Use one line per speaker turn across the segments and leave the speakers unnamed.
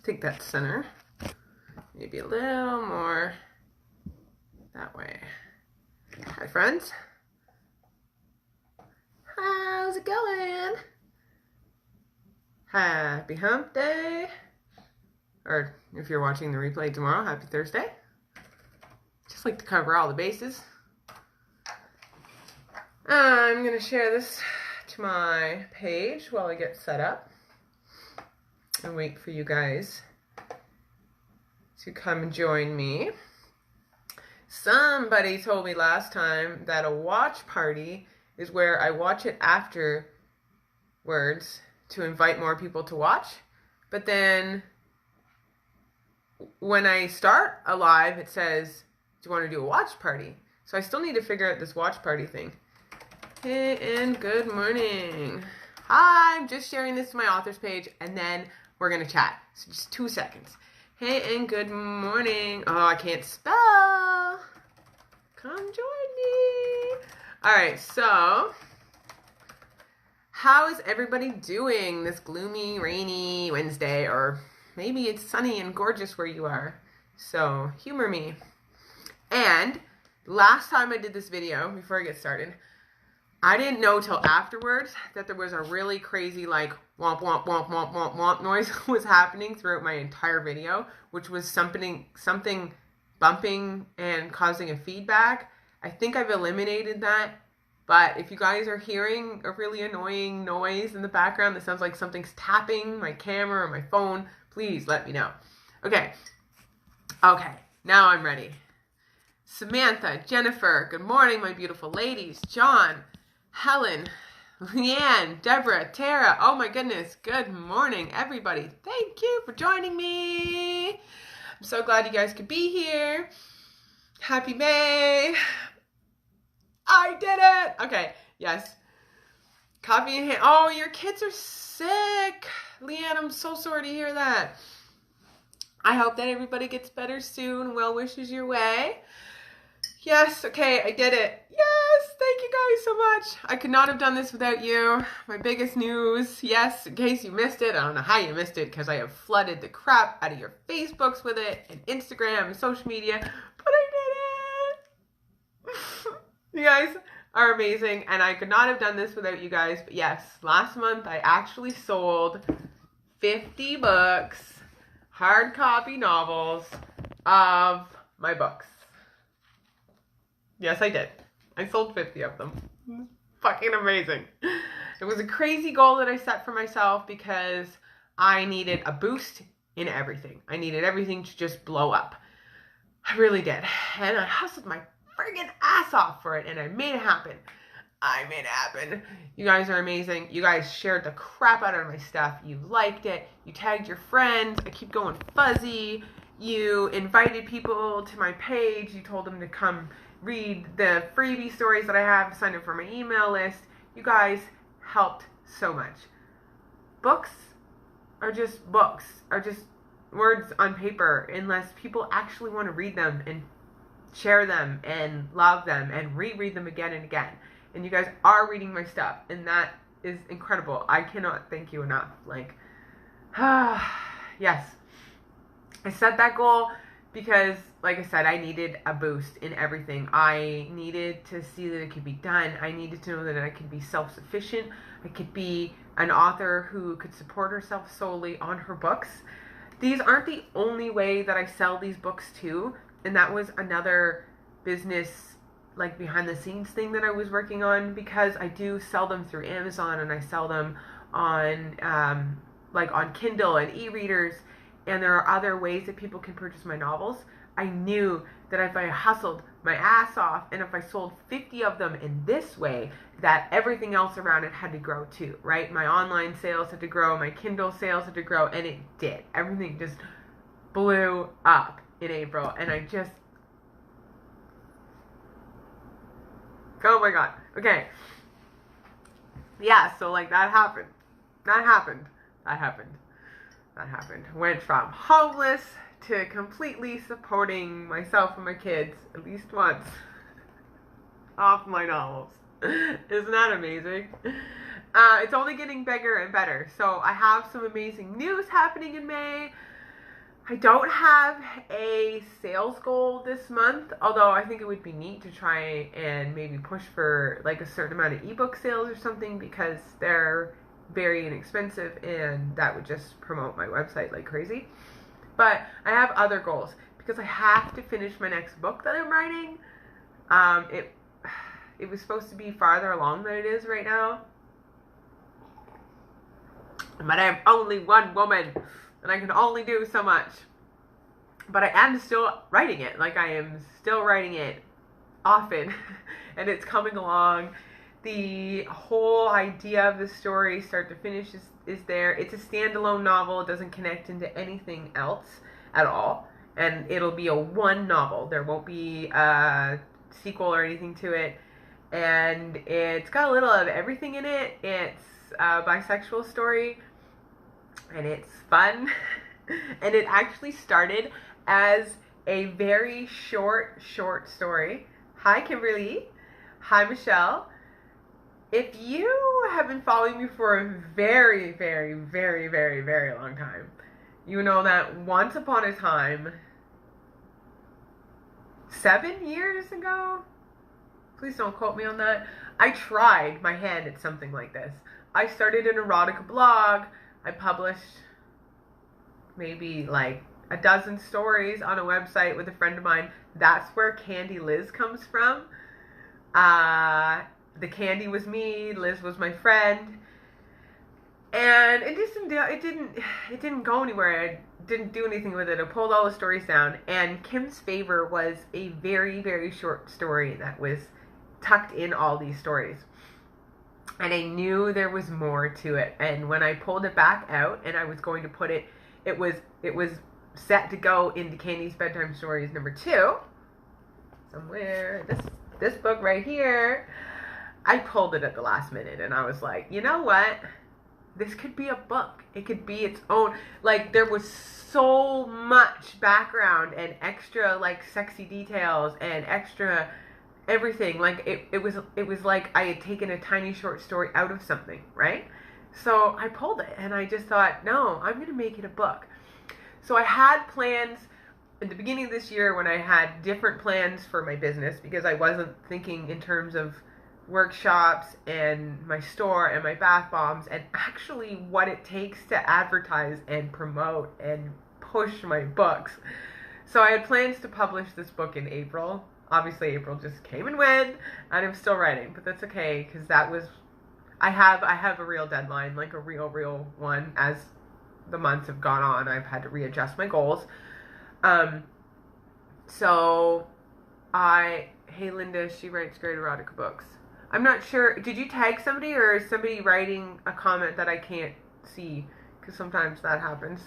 think that's center. Maybe a little more that way. Hi, friends. How's it going? Happy hump day. Or if you're watching the replay tomorrow, happy Thursday. Just like to cover all the bases. I'm going to share this to my page while I get set up and wait for you guys to come and join me. Somebody told me last time that a watch party is where I watch it afterwards to invite more people to watch. But then when I start a live, it says, do you want to do a watch party? So I still need to figure out this watch party thing. Hey, and good morning. Hi, I'm just sharing this to my authors page, and then we're going to chat. So just 2 seconds. Hey, and good morning. Oh, I can't spell. Come join me. All right, so how is everybody doing this gloomy, rainy Wednesday? Or maybe it's sunny and gorgeous where you are. So humor me. And last time I did this video, before I get started, I didn't know till afterwards that there was a really crazy like womp womp womp womp womp womp noise was happening throughout my entire video, which was something bumping and causing a feedback. I think I've eliminated that, but if you guys are hearing a really annoying noise in the background that sounds like something's tapping my camera or my phone, please let me know. Okay, now I'm ready. Samantha, Jennifer, good morning, my beautiful ladies. John, Helen, Leanne, Deborah, Tara, oh my goodness, good morning, everybody. Thank you for joining me. I'm so glad you guys could be here. Happy May. I did it. Okay, yes. Coffee in hand. Oh, your kids are sick. Leanne, I'm so sorry to hear that. I hope that everybody gets better soon. Well wishes your way. Yes, okay, I did it. Yes, thank you guys so much. I could not have done this without you. My biggest news, yes, in case you missed it. I don't know how you missed it because I have flooded the crap out of your Facebooks with it and Instagram and social media, but I did it. You guys are amazing, and I could not have done this without you guys, but yes, last month I actually sold 50 books, hard copy novels of my books. Yes, I did. I sold 50 of them. Fucking amazing. It was a crazy goal that I set for myself because I needed a boost in everything. I needed everything to just blow up. I really did. And I hustled my friggin' ass off for it, and I made it happen. I made it happen. You guys are amazing. You guys shared the crap out of my stuff. You liked it. You tagged your friends. I keep going fuzzy. You invited people to my page. You told them to come read the freebie stories that I have, sign up for my email list. You guys helped so much. Books are just words on paper unless people actually want to read them and share them and love them and reread them again and again. And you guys are reading my stuff, and that is incredible. I cannot thank you enough. Like, yes. I set that goal because, like I said, I needed a boost in everything. I needed to see that it could be done. I needed to know that I could be self-sufficient. I could be an author who could support herself solely on her books. These aren't the only way that I sell these books too. And that was another business, like behind the scenes thing that I was working on, because I do sell them through Amazon, and I sell them on, like on Kindle and e-readers. And there are other ways that people can purchase my novels. I knew that if I hustled my ass off and if I sold 50 of them in this way, that everything else around it had to grow too, right? My online sales had to grow, my Kindle sales had to grow, and it did. Everything just blew up in April, and I just, oh my God. Okay. Yeah, so like that happened. Went from homeless to completely supporting myself and my kids at least once off my novels. Isn't that amazing? It's only getting bigger and better. So I have some amazing news happening in May. I don't have a sales goal this month, although I think it would be neat to try and maybe push for like a certain amount of ebook sales or something, because they're very inexpensive and that would just promote my website like crazy. But I have other goals because I have to finish my next book that I'm writing. It was supposed to be farther along than it is right now. But I'm only one woman and I can only do so much. But I am still writing it. Like, I am still writing it often and it's coming along. The whole idea of the story, start to finish, is there. It's a standalone novel. It doesn't connect into anything else at all. And it'll be a one novel. There won't be a sequel or anything to it. And it's got a little of everything in it. It's a bisexual story. And it's fun. And it actually started as a very short story. Hi, Kimberly. Hi, Michelle. If you have been following me for a very, very, very, very, very long time, you know that once upon a time, 7 years ago, please don't quote me on that, I tried my hand at something like this. I started an erotica blog. I published maybe like a dozen stories on a website with a friend of mine. That's where Candy Liz comes from. The Candy was me, Liz was my friend, and it didn't go anywhere. I didn't do anything with it. I pulled all the stories down, and Kim's Favor was a very, very short story that was tucked in all these stories. And I knew there was more to it. And when I pulled it back out and I was going to put it, it was set to go into Candy's Bedtime Stories #2. Somewhere, this book right here. I pulled it at the last minute and I was like, you know what? This could be a book. It could be its own. Like, there was so much background and extra like sexy details and extra everything. Like, it was like I had taken a tiny short story out of something, right? So I pulled it and I just thought, no, I'm going to make it a book. So I had plans at the beginning of this year when I had different plans for my business, because I wasn't thinking in terms of workshops and my store and my bath bombs and actually what it takes to advertise and promote and push my books. So I had plans to publish this book in April. Obviously April just came and went and I'm still writing, but that's okay, because I have a real deadline, like a real one. As the months have gone on, I've had to readjust my goals. Hey Linda, she writes great erotica books. I'm not sure, did you tag somebody or is somebody writing a comment that I can't see? Because sometimes that happens.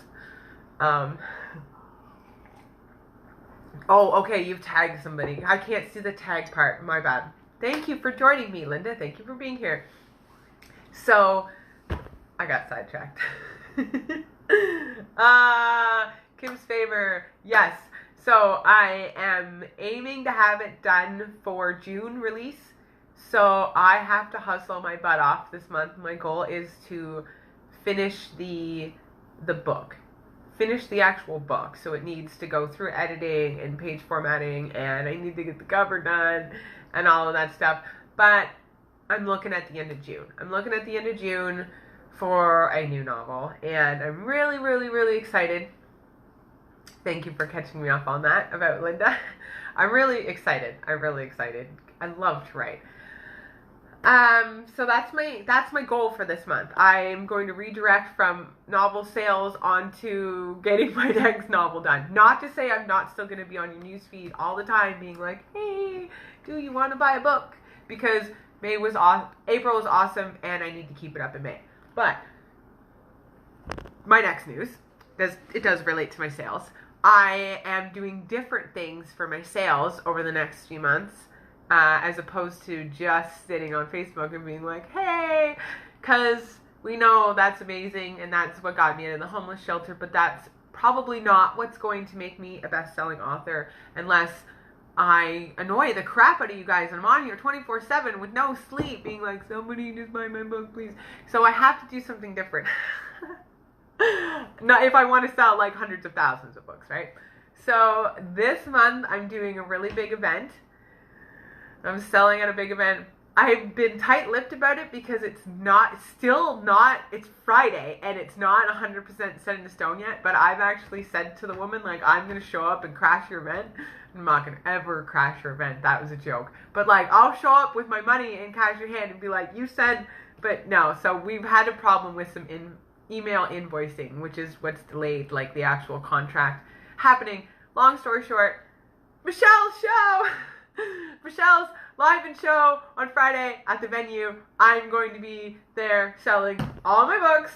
Oh, okay, you've tagged somebody. I can't see the tag part, my bad. Thank you for joining me, Linda. Thank you for being here. So, I got sidetracked. Kim's Favor, yes. So I am aiming to have it done for June release. So I have to hustle my butt off this month. My goal is to finish the book. Finish the actual book. So it needs to go through editing and page formatting, and I need to get the cover done and all of that stuff. But I'm looking at the end of June. I'm looking at the end of June for a new novel, and I'm really, really, really excited. Thank you for catching me up on that about Linda. I'm really excited. I'm really excited. I love to write. So that's my goal for this month. I'm going to redirect from novel sales onto getting my next novel done. Not to say I'm not still going to be on your newsfeed all the time being like, hey, do you want to buy a book? Because April was awesome and I need to keep it up in May. But my next news, it does relate to my sales. I am doing different things for my sales over the next few months, as opposed to just sitting on Facebook and being like, hey, because we know that's amazing and that's what got me into the homeless shelter, but that's probably not what's going to make me a best-selling author unless I annoy the crap out of you guys and I'm on here 24/7 with no sleep being like, somebody just buy my book, please. So I have to do something different. Not if I want to sell like hundreds of thousands of books, right? So this month I'm doing a really big event. I'm selling at a big event. I've been tight-lipped about it because it's Friday and it's not 100% set in stone yet, but I've actually said to the woman, like, I'm going to show up and crash your event. I'm not going to ever crash your event. That was a joke. But, like, I'll show up with my money and cash your hand and be like, you said, but no. So we've had a problem with some email invoicing, which is what's delayed, like, the actual contract happening. Long story short, Michelle's show! Michelle's live and show on Friday at the venue. I'm going to be there selling all my books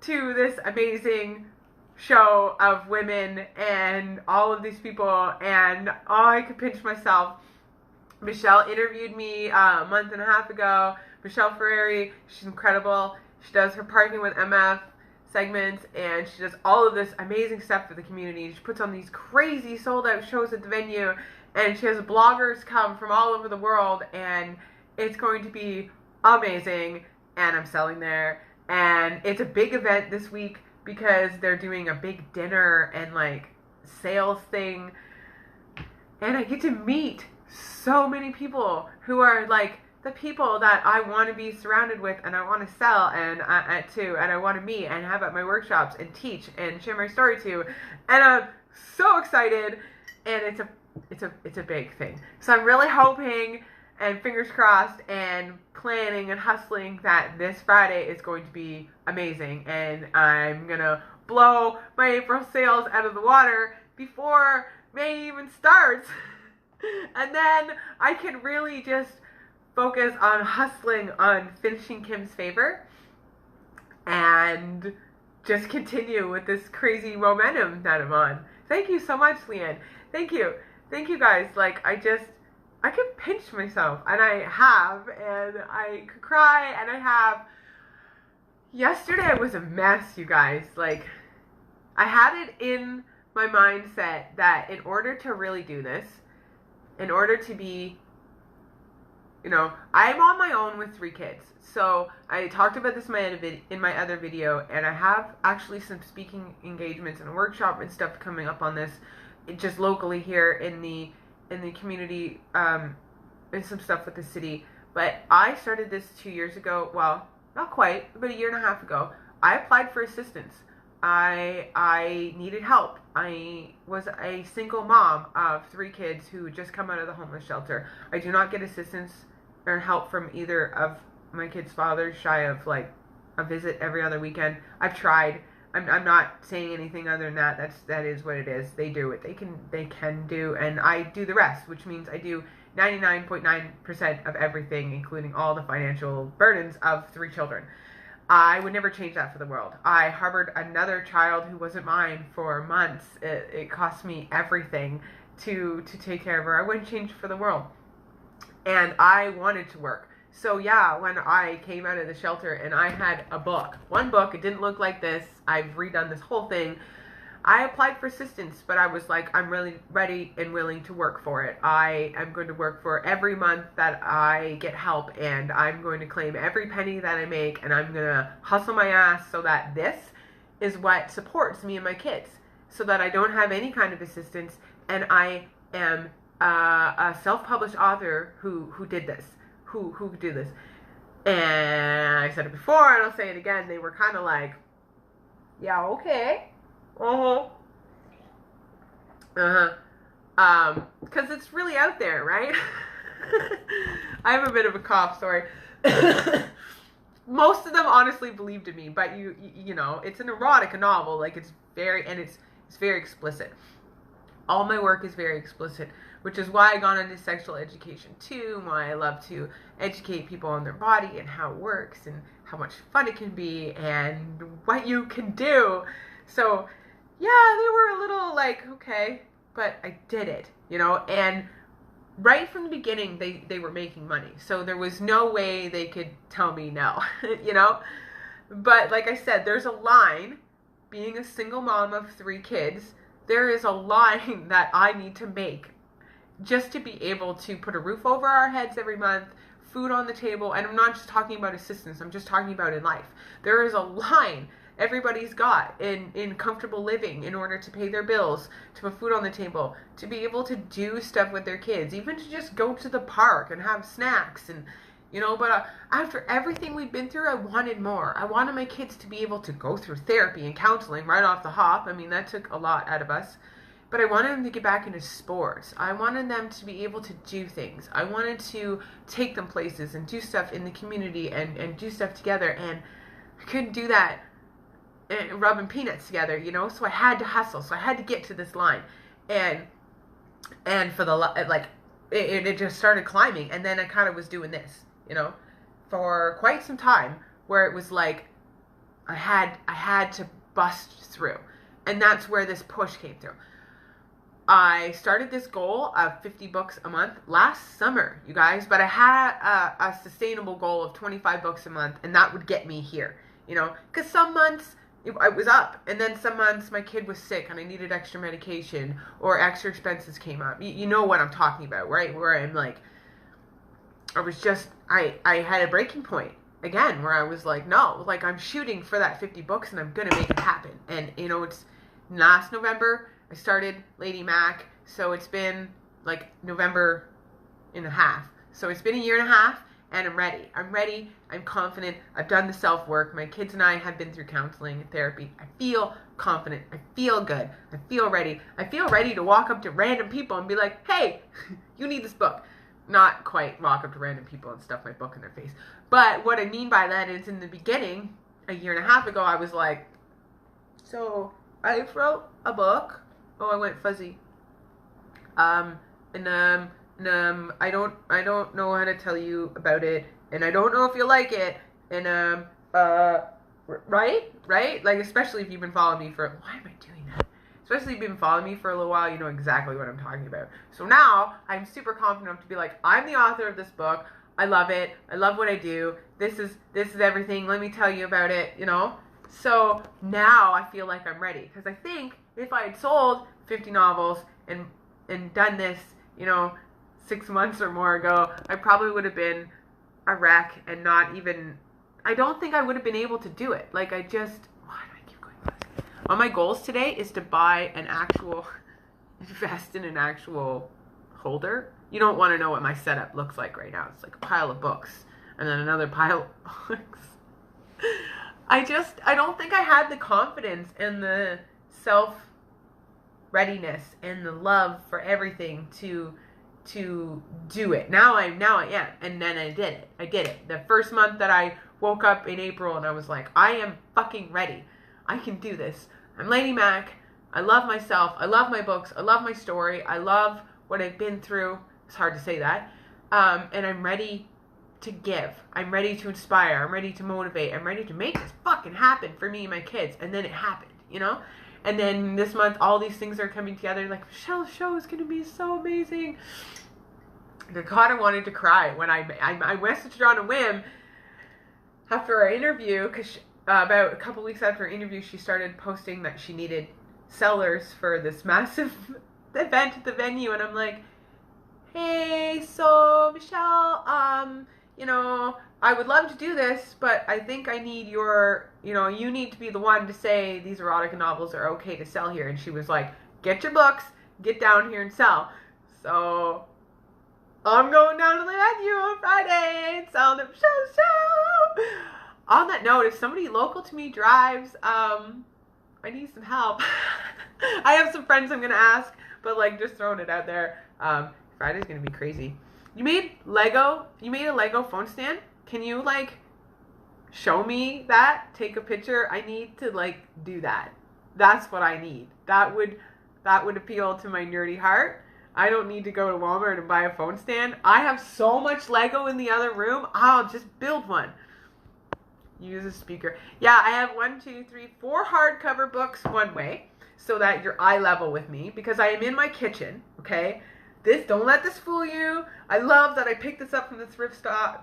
to this amazing show of women and all of these people, and I could pinch myself. Michelle interviewed me a month and a half ago. Michelle Ferreri, she's incredible. She does her Parking with MF segments, and she does all of this amazing stuff for the community. She puts on these crazy sold out shows at the venue, and she has bloggers come from all over the world, and it's going to be amazing, and I'm selling there. And it's a big event this week because they're doing a big dinner and like sales thing, and I get to meet so many people who are like the people that I want to be surrounded with and I want to sell and I want to meet and have at my workshops and teach and share my story to, and I'm so excited, and it's a big thing. So I'm really hoping and fingers crossed and planning and hustling that this Friday is going to be amazing, and I'm gonna blow my April sales out of the water before May even starts. And then I can really just focus on hustling on finishing Kim's Favor and just continue with this crazy momentum that I'm on. Thank you so much, Leanne. Thank you. Thank you guys. Like, I could pinch myself, and I have, and I could cry, and I have. Yesterday was a mess, you guys. Like, I had it in my mindset that in order to really do this, in order to be, you know, I'm on my own with 3 kids. So I talked about this in my other video, and I have actually some speaking engagements and workshop and stuff coming up on this, just locally here in the community, and some stuff with the city. But I started this 2 years ago. Well, not quite, but a year and a half ago. I applied for assistance. I needed help. I was a single mom of 3 kids who had just come out of the homeless shelter. I do not get assistance or help from either of my kids' fathers, shy of like a visit every other weekend. I've tried. I'm not saying anything other than that. That is what it is. They do what they can do, and I do the rest, which means I do 99.9% of everything, including all the financial burdens of 3 children. I would never change that for the world. I harbored another child who wasn't mine for months. It cost me everything to take care of her. I wouldn't change it for the world. And I wanted to work. So yeah, when I came out of the shelter and I had one book, it didn't look like this. I've redone this whole thing. I applied for assistance, but I was like, I'm really ready and willing to work for it. I am going to work for every month that I get help, and I'm going to claim every penny that I make, and I'm going to hustle my ass so that this is what supports me and my kids, so that I don't have any kind of assistance, and I am a self-published author who did this. Who could do this. And I said it before, and I'll say it again. They were kind of like, yeah, okay. Because it's really out there, right? I have a bit of a cough, sorry. Most of them honestly believed in me, but you know, it's an erotica novel. Like, it's very explicit. All my work is very explicit, which is why I got into sexual education too, and why I love to educate people on their body and how it works and how much fun it can be and what you can do. So yeah, they were a little like, okay, but I did it, you know, and right from the beginning, they were making money. So there was no way they could tell me no, you know, but like I said, there's a line. Being a single mom of 3 kids, there is a line that I need to make just to be able to put a roof over our heads every month, food on the table, and I'm not just talking about assistance, I'm just talking about in life. There is a line everybody's got in comfortable living in order to pay their bills, to put food on the table, to be able to do stuff with their kids, even to just go to the park and have snacks and, you know, but after everything we've been through, I wanted more. I wanted my kids to be able to go through therapy and counseling right off the hop. I mean, that took a lot out of us. But I wanted them to get back into sports. I wanted them to be able to do things. I wanted to take them places and do stuff in the community and do stuff together. And I couldn't do that rubbing peanuts together, you know? So I had to hustle. So I had to get to this line. And for the, like, it just started climbing. And then I kind of was doing this, you know, for quite some time, where it was like I had to bust through. And that's where this push came through. I started this goal of 50 books a month last summer, you guys, but I had a sustainable goal of 25 books a month, and that would get me here, you know, because some months it was up, and then some months my kid was sick and I needed extra medication or extra expenses came up. You know what I'm talking about, right? Where I'm like, I had a breaking point again where I was like, no, like I'm shooting for that 50 books and I'm going to make it happen. And, you know, it's last November I started Lady Mac, so it's been like November and a half. So it's been a year and a half, and I'm ready. I'm ready. I'm confident. I've done the self-work. My kids and I have been through counseling and therapy. I feel confident. I feel good. I feel ready. I feel ready to walk up to random people and be like, hey, you need this book. Not quite walk up to random people and stuff my book in their face. But what I mean by that is in the beginning, a year and a half ago, I was like, so I wrote a book. Oh, I went fuzzy. I don't know how to tell you about it, and I don't know if you'll like it, and right? Like, especially if you've been following me for, why am I doing that? Especially if you've been following me for a little while, you know exactly what I'm talking about. So now, I'm super confident enough to be like, I'm the author of this book, I love it, I love what I do, this is everything, let me tell you about it, you know? So now I feel like I'm ready, because I think if I had sold 50 novels and done this, you know, 6 months or more ago, I probably would have been a wreck and not even, I don't think I would have been able to do it. Like, why do I keep going back? One of my goals today is to buy invest in an actual holder. You don't want to know what my setup looks like right now. It's like a pile of books and then another pile of books. I don't think I had the confidence and the self-readiness and the love for everything to do it. Now I am. And then I did it. I did it. The first month that I woke up in April and I was like, I am fucking ready. I can do this. I'm Lady Mac. I love myself. I love my books. I love my story. I love what I've been through. It's hard to say that. And I'm ready to give. I'm ready to inspire. I'm ready to motivate. I'm ready to make this fucking happen for me and my kids. And then it happened, you know? And then this month, all these things are coming together. Like, Michelle's show is going to be so amazing. I kind of wanted to cry when I messaged her on a whim after our interview, because about a couple weeks after our interview, she started posting that she needed sellers for this massive event at the venue. And I'm like, hey, so Michelle, you know, I would love to do this, but I think I need you need to be the one to say these erotica novels are okay to sell here. And she was like, get your books, get down here and sell. So I'm going down to the venue on Friday and selling them show. On that note, if somebody local to me drives, I need some help. I have some friends I'm going to ask, but like just throwing it out there. Friday's going to be crazy. You made a Lego phone stand? Can you like show me that? Take a picture? I need to like do that. That's what I need. That would appeal to my nerdy heart. I don't need to go to Walmart and buy a phone stand. I have so much Lego in the other room. I'll just build one. Use a speaker. Yeah, I have 4 hardcover books one way so that you're eye level with me, because I am in my kitchen, okay? Don't let this fool you. I love that I picked this up from the thrift store.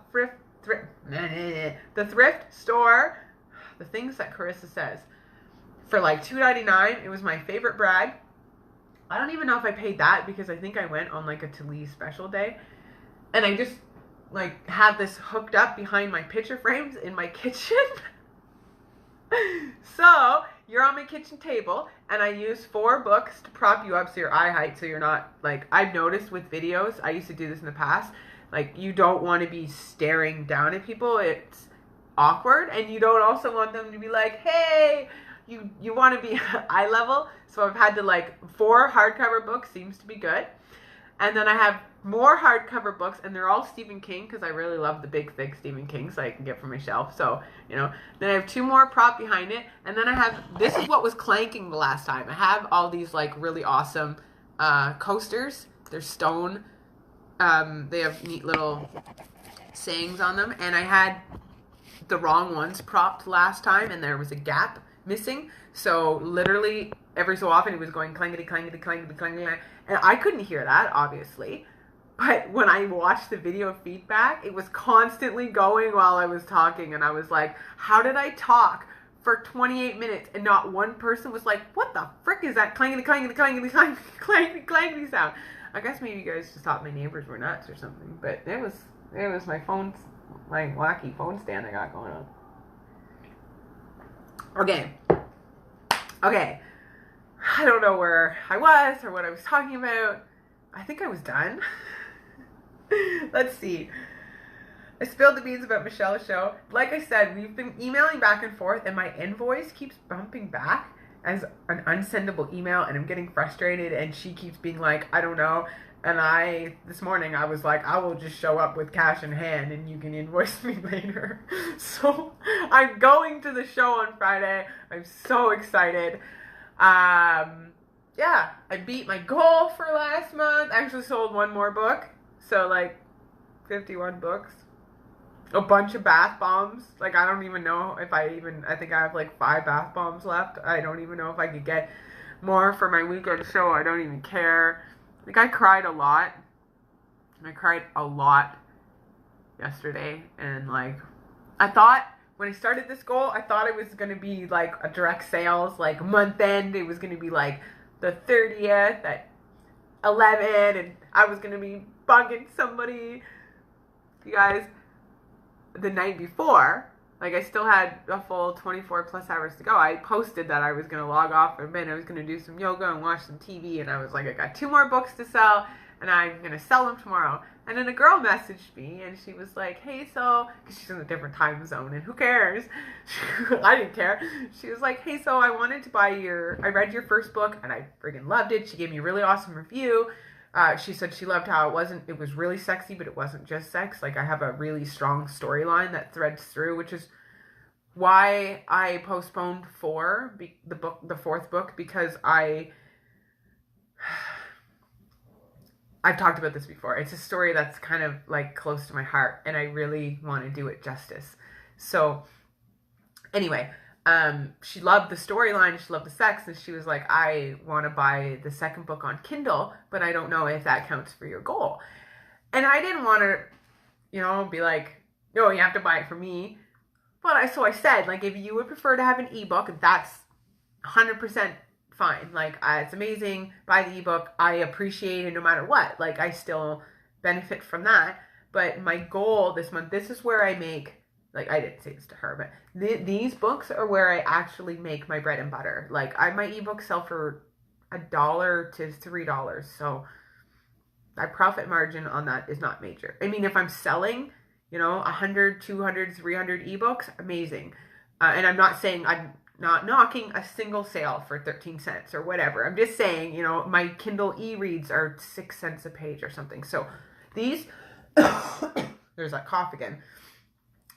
The things that Carissa says. For like $2.99, it was my favorite brag. I don't even know if I paid that, because I think I went on like a Talese special day. And I just like have this hooked up behind my picture frames in my kitchen. So you're on my kitchen table, and I use 4 books to prop you up so your eye height, so you're not like, I've noticed with videos, I used to do this in the past, like you don't want to be staring down at people. It's awkward, and you don't also want them to be like, hey, you want to be eye level. So I've had to like 4 hardcover books seems to be good. And then I have more hardcover books, and they're all Stephen King because I really love the big, thick Stephen King, so I can get from my shelf. So, you know, then I have 2 more prop behind it, and then I have, this is what was clanking the last time. I have all these like really awesome coasters. They're stone. They have neat little sayings on them, and I had the wrong ones propped last time, and there was a gap missing. So literally every so often it was going clangety, clangety, clangety, clangety, and I couldn't hear that, obviously. But when I watched the video feedback, it was constantly going while I was talking, and I was like, how did I talk for 28 minutes and not one person was like, what the frick is that clangety, clangety, clangety, clangety, clangety, clangety sound? I guess maybe you guys just thought my neighbors were nuts or something, but it was my phone, my wacky phone stand I got going on. Okay. I don't know where I was or what I was talking about. I think I was done. Let's see. I spilled the beans about Michelle's show. Like I said, we've been emailing back and forth, and my invoice keeps bumping back as an unsendable email, and I'm getting frustrated, and she keeps being like, I don't know. And this morning I was like, I will just show up with cash in hand and you can invoice me later. So I'm going to the show on Friday. I'm so excited. Yeah, I beat my goal for last month. I actually sold 1 more book. So like 51 books. A bunch of bath bombs. Like I don't even know if I think I have like 5 bath bombs left. I don't even know if I could get more for my weekend show. I don't even care. Like I cried a lot. I cried a lot yesterday, and like I thought when I started this goal, I thought it was gonna be like a direct sales, like month end. It was gonna be like the 30th at 11, and I was gonna be bugging somebody. You guys, the night before, like I still had a full 24 plus hours to go. I posted that I was going to log off for a bit. I was going to do some yoga and watch some TV. And I was like, I got 2 more books to sell, and I'm going to sell them tomorrow. And then a girl messaged me, and she was like, hey, so, because she's in a different time zone, and who cares? I didn't care. She was like, hey, so I wanted to buy I read your first book, and I friggin' loved it. She gave me a really awesome review. She said she loved how it was really sexy, but it wasn't just sex. Like I have a really strong storyline that threads through, which is why I postponed the 4th book, because I've talked about this before. It's a story that's kind of like close to my heart, and I really want to do it justice. So anyway, she loved the storyline, she loved the sex, and she was like, I want to buy the 2nd book on Kindle, but I don't know if that counts for your goal. And I didn't want to, be like, no, you have to buy it for me. But so I said, like, if you would prefer to have an ebook, that's 100% fine. Like, it's amazing. Buy the ebook. I appreciate it no matter what. Like, I still benefit from that. But my goal this month, this is where I make, like, I didn't say this to her, but these books are where I actually make my bread and butter. Like, my ebooks sell for $1 to $3. So my profit margin on that is not major. I mean, if I'm selling 100, 200, 300 ebooks, amazing. And I'm not saying, I'm not knocking a single sale for 13 cents or whatever. I'm just saying, my Kindle e-reads are 6 cents a page or something. So these, there's that cough again.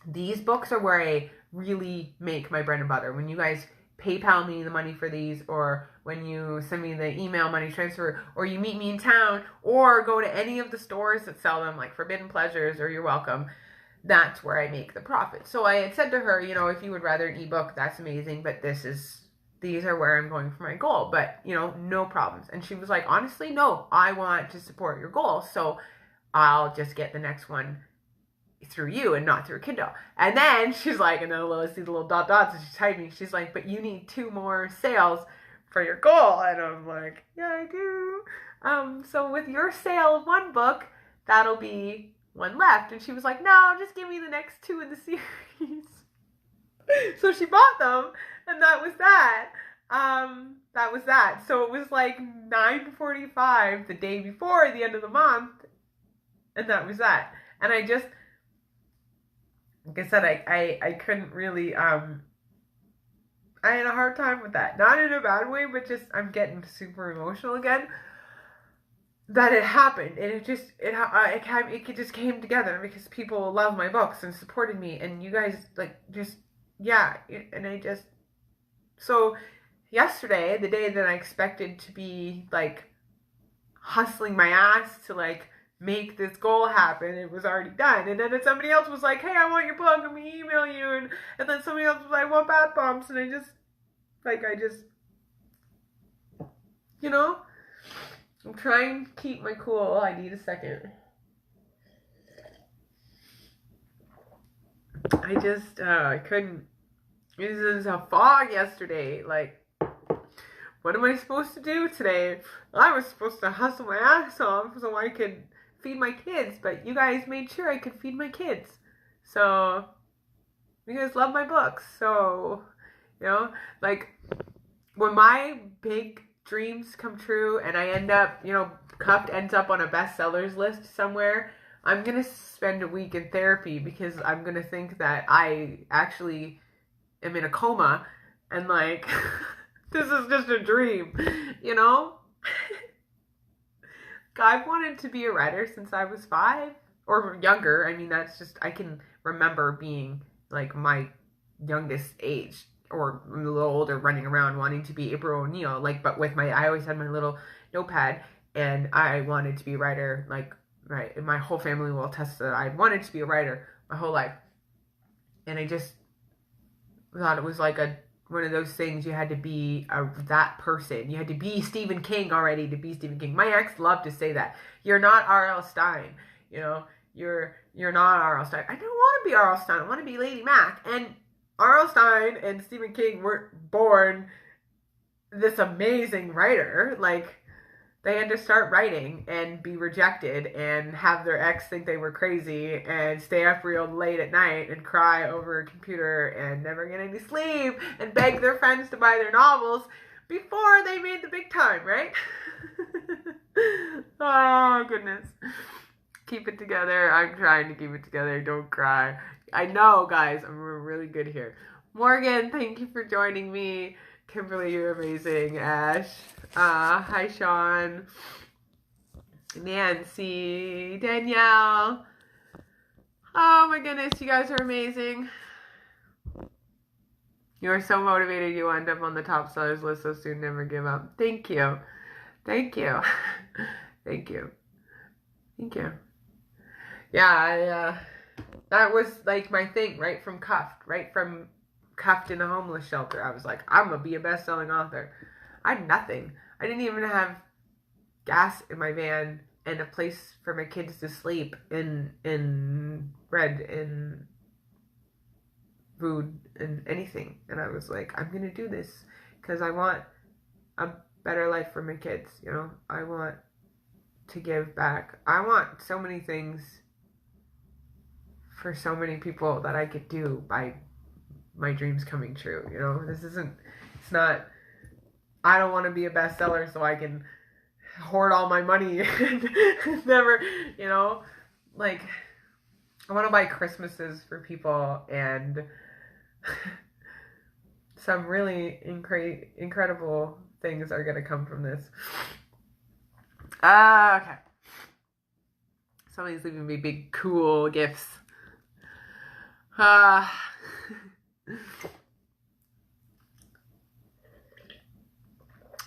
These books are where I really make my bread and butter. When you guys PayPal me the money for these, or when you send me the email money transfer, or you meet me in town, or go to any of the stores that sell them, like Forbidden Pleasures or You're Welcome, that's where I make the profit. So I had said to her, if you would rather an ebook, that's amazing, but these are where I'm going for my goal, but no problems. And she was like, honestly, no, I want to support your goal, so I'll just get the next one through you and not through Kindle. And then she's like, and then I see the little dots, and she's typing, she's like, but you need 2 more sales for your goal. And I'm like, yeah, I do. So with your sale of 1 book, that'll be 1 left. And she was like, no, just give me the next 2 in the series. So she bought them, and that was that. That was that. So it was like 9:45 the day before the end of the month, and that was that. And I just, like I said, I couldn't really, I had a hard time with that. Not in a bad way, but just I'm getting super emotional again. That it happened, and it just came together because people love my books and supported me, and you guys like just yeah, and I just so yesterday, the day that I expected to be like hustling my ass to like make this goal happen, it was already done. And then somebody else was like, "Hey, I want your book. Let me email you." And then somebody else was like, "I want bath bombs," and I just you know. I'm trying to keep my cool. I need a second. I couldn't. It was a fog yesterday. Like, what am I supposed to do today? I was supposed to hustle my ass off so I could feed my kids, but you guys made sure I could feed my kids. So, you guys love my books. So, like, when my big dreams come true and I end up, Cuffed ends up on a bestsellers list somewhere, I'm going to spend a week in therapy because I'm going to think that I actually am in a coma and like, this is just a dream, I've wanted to be a writer since I was 5 or younger. I mean, that's just, I can remember being like my youngest age, or I'm a little older, running around wanting to be April O'Neil, but with I always had my little notepad, and I wanted to be a writer, right, and my whole family will attest that I wanted to be a writer my whole life, and I just thought it was like one of those things, you had to be that person, you had to be Stephen King already to be Stephen King. My ex loved to say that, you're not R.L. Stine, you're not R.L. Stine. I don't want to be R.L. Stine, I want to be Lady Mac, and R.L. Stine and Stephen King weren't born this amazing writer. They had to start writing and be rejected and have their ex think they were crazy and stay up real late at night and cry over a computer and never get any sleep and beg their friends to buy their novels before they made the big time, right? Oh, goodness. Keep it together. I'm trying to keep it together. Don't cry. I know, guys, I'm really good here. Morgan, thank you for joining me. Kimberly, you're amazing. Ash, hi, Sean. Nancy, Danielle. Oh my goodness, you guys are amazing. You are so motivated. You end up on the top sellers list so soon. Never give up. Thank you. Thank you. Thank you. Thank you. Yeah, that was like my thing, right from Cuffed in a homeless shelter. I was like, I'm gonna be a best-selling author. I had nothing. I didn't even have gas in my van and a place for my kids to sleep in bread and food and anything. And I was like, I'm gonna do this because I want a better life for my kids. I want to give back. I want so many things for so many people that I could do by my dreams coming true. It's not, I don't want to be a bestseller so I can hoard all my money and never, I want to buy Christmases for people, and some really incredible things are going to come from this. Okay. Somebody's leaving me big, cool gifts. I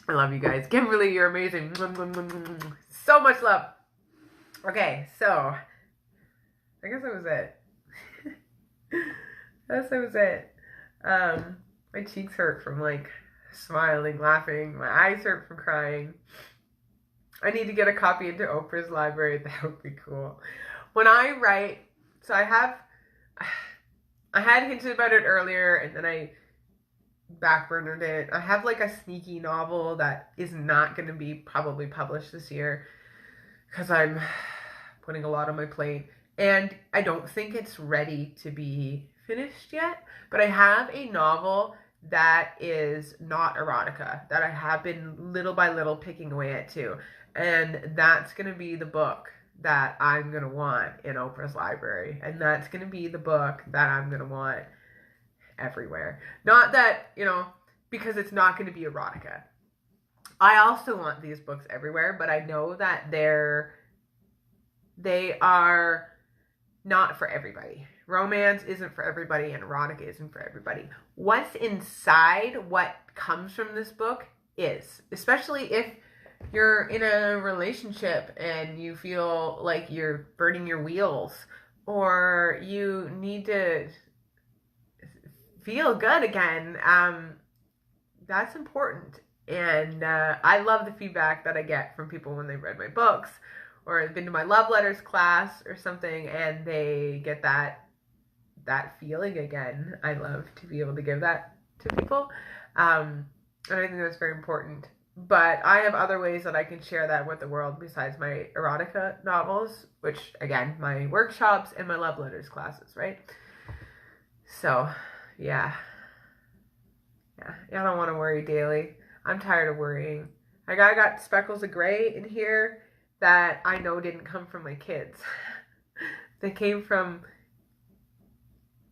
love you guys. Kimberly, you're amazing. So much love. Okay, so I guess that was it. My cheeks hurt from smiling, laughing. My eyes hurt from crying. I need to get a copy into Oprah's library. That would be cool. When I write, so I had hinted about it earlier, and then I backburnered it. I have a sneaky novel that is not going to be probably published this year because I'm putting a lot on my plate, and I don't think it's ready to be finished yet, but I have a novel that is not erotica that I have been little by little picking away at too. And that's going to be the book that I'm going to want in Oprah's library. And that's going to be the book that I'm going to want everywhere. Not that, because it's not going to be erotica. I also want these books everywhere, but I know that they are not for everybody. Romance isn't for everybody and erotica isn't for everybody. What's inside what comes from this book is, especially if you're in a relationship and you feel like you're burning your wheels or you need to feel good again, that's important. And I love the feedback that I get from people when they've read my books or have been to my love letters class or something and they get that feeling again. I love to be able to give that to people. And I think that's very important. But I have other ways that I can share that with the world besides my erotica novels, which, again, my workshops and my love letters classes, right? So, yeah. I don't want to worry daily. I'm tired of worrying. I got speckles of gray in here that I know didn't come from my kids. They came from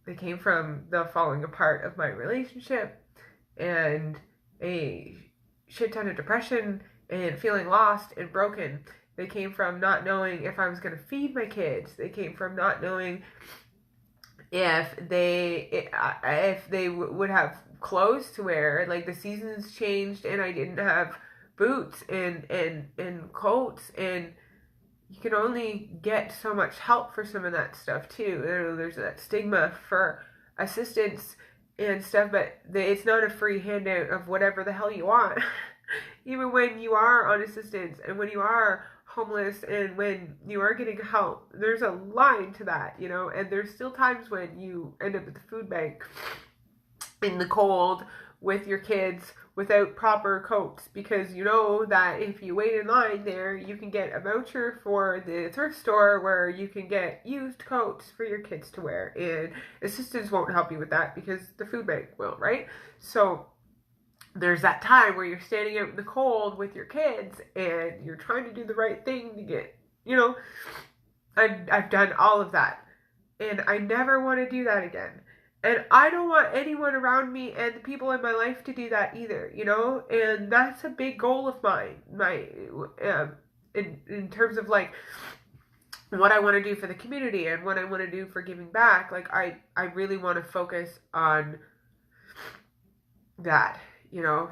the falling apart of my relationship and a shit ton of depression and feeling lost and broken. They came from not knowing if I was going to feed my kids. They came from not knowing if they would have clothes to wear. Like, the seasons changed and I didn't have boots and coats, and you can only get so much help for some of that stuff too. There's that stigma for assistance and stuff, but it's not a free handout of whatever the hell you want. Even when you are on assistance and when you are homeless and when you are getting help, there's a line to that, and there's still times when you end up at the food bank in the cold with your kids without proper coats, because you know that if you wait in line there, you can get a voucher for the thrift store where you can get used coats for your kids to wear, and assistants won't help you with that because the food bank will, right? So there's that time where you're standing out in the cold with your kids and you're trying to do the right thing to get, I've done all of that, and I never want to do that again. And I don't want anyone around me and the people in my life to do that either, and that's a big goal of mine, in terms of like what I want to do for the community and what I want to do for giving back. Like, I really want to focus on that,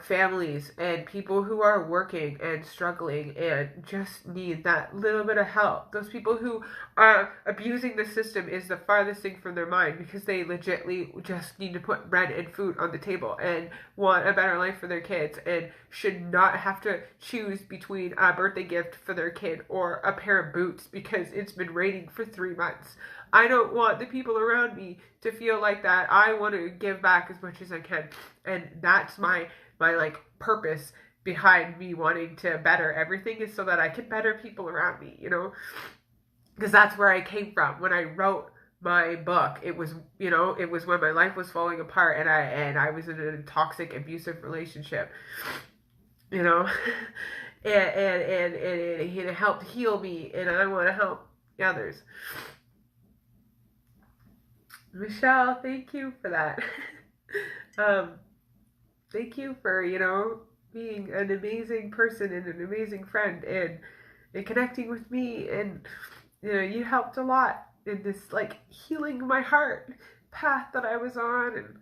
families and people who are working and struggling and just need that little bit of help. Those people who are abusing the system is the farthest thing from their mind, because they legitimately just need to put bread and food on the table and want a better life for their kids and should not have to choose between a birthday gift for their kid or a pair of boots because it's been raining for 3 months. I don't want the people around me to feel like that. I want to give back as much as I can. And that's my like purpose behind me wanting to better everything, is so that I can better people around me, because that's where I came from. When I wrote my book, it was when my life was falling apart and I was in a toxic, abusive relationship, and it helped heal me, and I want to help others. Michelle, thank you for that. Thank you for, being an amazing person and an amazing friend and connecting with me. And, you helped a lot in this, like, healing my heart path that I was on. And,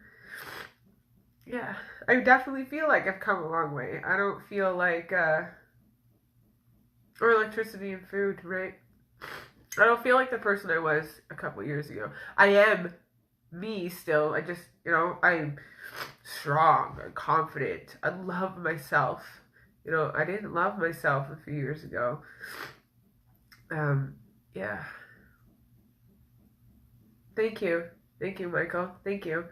yeah, I definitely feel like I've come a long way. I don't feel like, or electricity and food, right? I don't feel like the person I was a couple years ago. I am me still. I just, I'm strong and confident. I love myself. I didn't love myself a few years ago. Yeah. Thank you, Michael. Thank you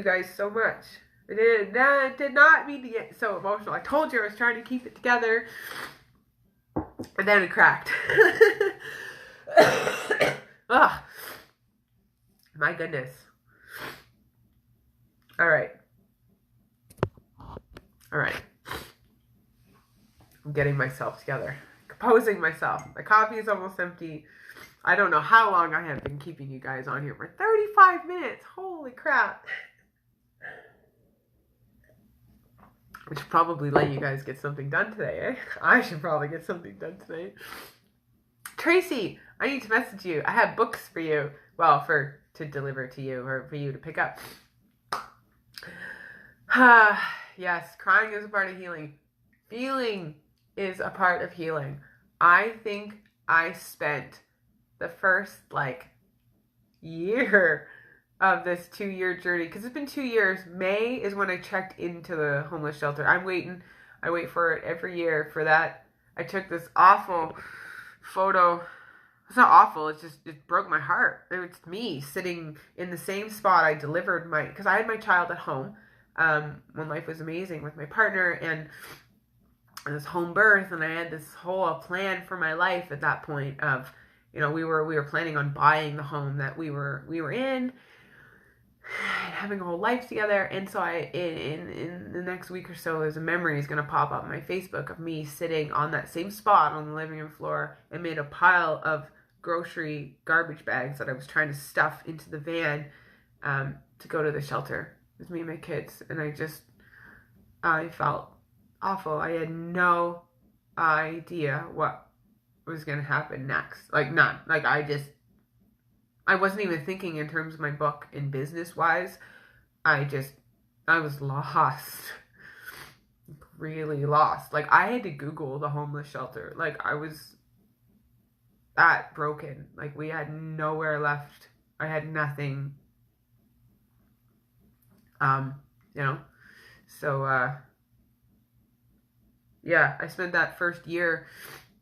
guys so much. I did not mean to get so emotional. I told you I was trying to keep it together, and then it cracked. Ugh. My goodness. All right. All right. I'm getting myself together. Composing myself. My coffee is almost empty. I don't know how long I have been keeping you guys on here for 35 minutes. Holy crap. I should probably let you guys get something done today, eh? I should probably get something done today. Tracy, I need to message you. I have books for you. Well, to deliver to you or for you to pick up. Yes, crying is a part of healing. Feeling is a part of healing. I think I spent the first year of this 2-year journey, because it's been 2 years. May is when I checked into the homeless shelter. I'm waiting. I wait for it every year for that. I took this awful photo. It's not awful. It broke my heart. It's me sitting in the same spot I delivered because I had my child at home when life was amazing with my partner, and this home birth, and I had this whole plan for my life at that point of, we were planning on buying the home that we were in, having a whole life together. And so in the next week or so, there's a memory is going to pop up on my Facebook of me sitting on that same spot on the living room floor and made a pile of grocery garbage bags that I was trying to stuff into the van to go to the shelter with me and my kids. And I felt awful. I had no idea what was going to happen next. None. I wasn't even thinking in terms of my book and business wise. I was lost. Really lost. I had to Google the homeless shelter. I was that broken. We had nowhere left. I had nothing. So, yeah, I spent that first year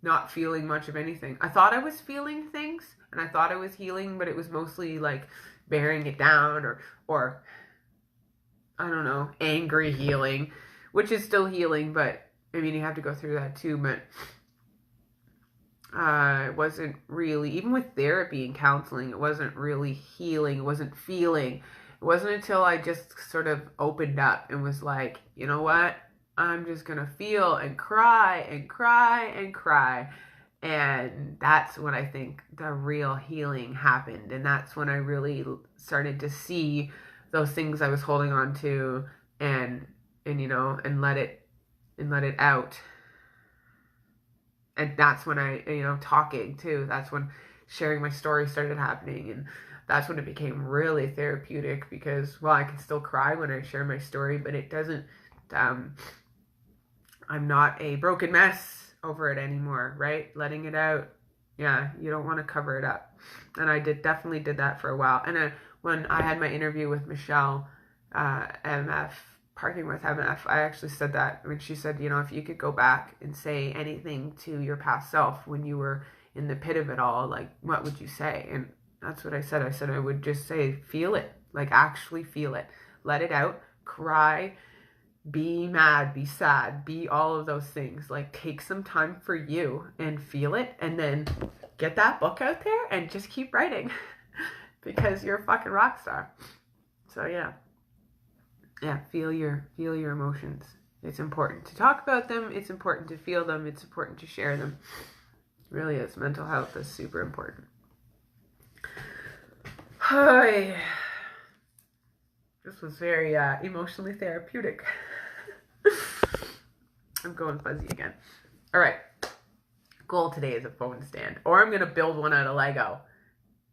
not feeling much of anything. I thought I was feeling things, and I thought I was healing, but it was mostly bearing it down or I don't know, angry healing, which is still healing, but I mean, you have to go through that too. But it wasn't really, even with therapy and counseling, it wasn't really healing. It wasn't feeling. It wasn't until I just sort of opened up and was like, you know what? I'm just going to feel and cry and cry and cry. And that's when I think the real healing happened. And that's when I really started to see those things I was holding on to and let it out. And that's when I, talking too, that's when sharing my story started happening. And that's when it became really therapeutic because, well, I can still cry when I share my story, but it doesn't, I'm not a broken mess over it anymore, right? Letting it out. Yeah, you don't want to cover it up. And I definitely did that for a while. And when I had my interview with Michelle, MF, Parking with MF, I actually said that when she said, if you could go back and say anything to your past self when you were in the pit of it all, what would you say? And that's what I said. I said I would just say, feel it, actually feel it. Let it out, cry, be mad, be sad, be all of those things. Take some time for you and feel it, and then get that book out there and just keep writing because you're a fucking rock star. So yeah, feel your emotions. It's important to talk about them. It's important to feel them. It's important to share them. It really is. Mental health is super important. Hi. This was very emotionally therapeutic. I'm going fuzzy again. All right. Goal today is a phone stand. Or I'm going to build one out of Lego.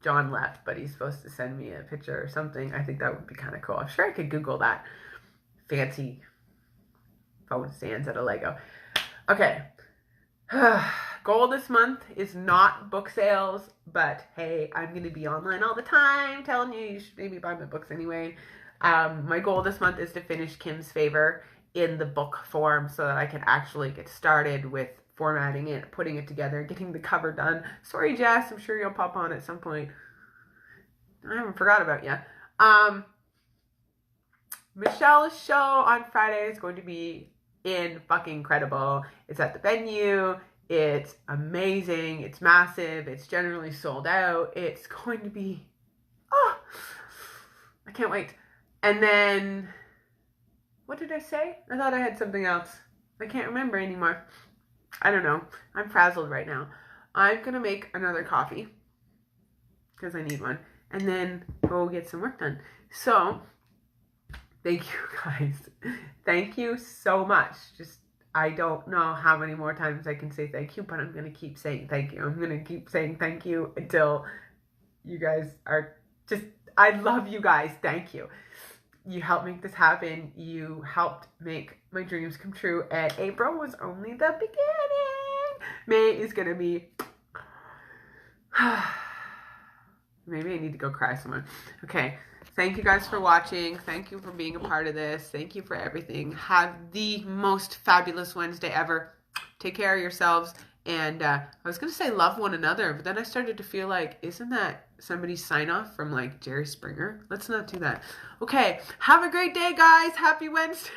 John left, but he's supposed to send me a picture or something. I think that would be kind of cool. I'm sure I could Google that. Fancy phone stands out of Lego. Okay. Goal this month is not book sales, but hey, I'm going to be online all the time telling you should maybe buy my books anyway. My goal this month is to finish Kim's Favor in the book form so that I can actually get started with formatting it, putting it together, getting the cover done. Sorry, Jess, I'm sure you'll pop on at some point. I haven't forgot about you. Michelle's show on Friday is going to be fucking incredible. It's at the venue. It's amazing. It's massive. It's generally sold out. It's going to be, I can't wait. And then, what did I say? I thought I had something else. I can't remember anymore. I don't know. I'm frazzled right now. I'm going to make another coffee because I need one. And then go get some work done. So, thank you guys. Thank you so much. I don't know how many more times I can say thank you, but I'm going to keep saying thank you. I'm going to keep saying thank you until you guys are I love you guys. Thank you. You helped make this happen. You helped make my dreams come true. And April was only the beginning. May is going to be... Maybe I need to go cry somewhere. Okay. Thank you guys for watching. Thank you for being a part of this. Thank you for everything. Have the most fabulous Wednesday ever. Take care of yourselves. And I was going to say love one another, but then I started to feel like, isn't that somebody's sign off from like Jerry Springer? Let's not do that. Okay. Have a great day, guys. Happy Wednesday.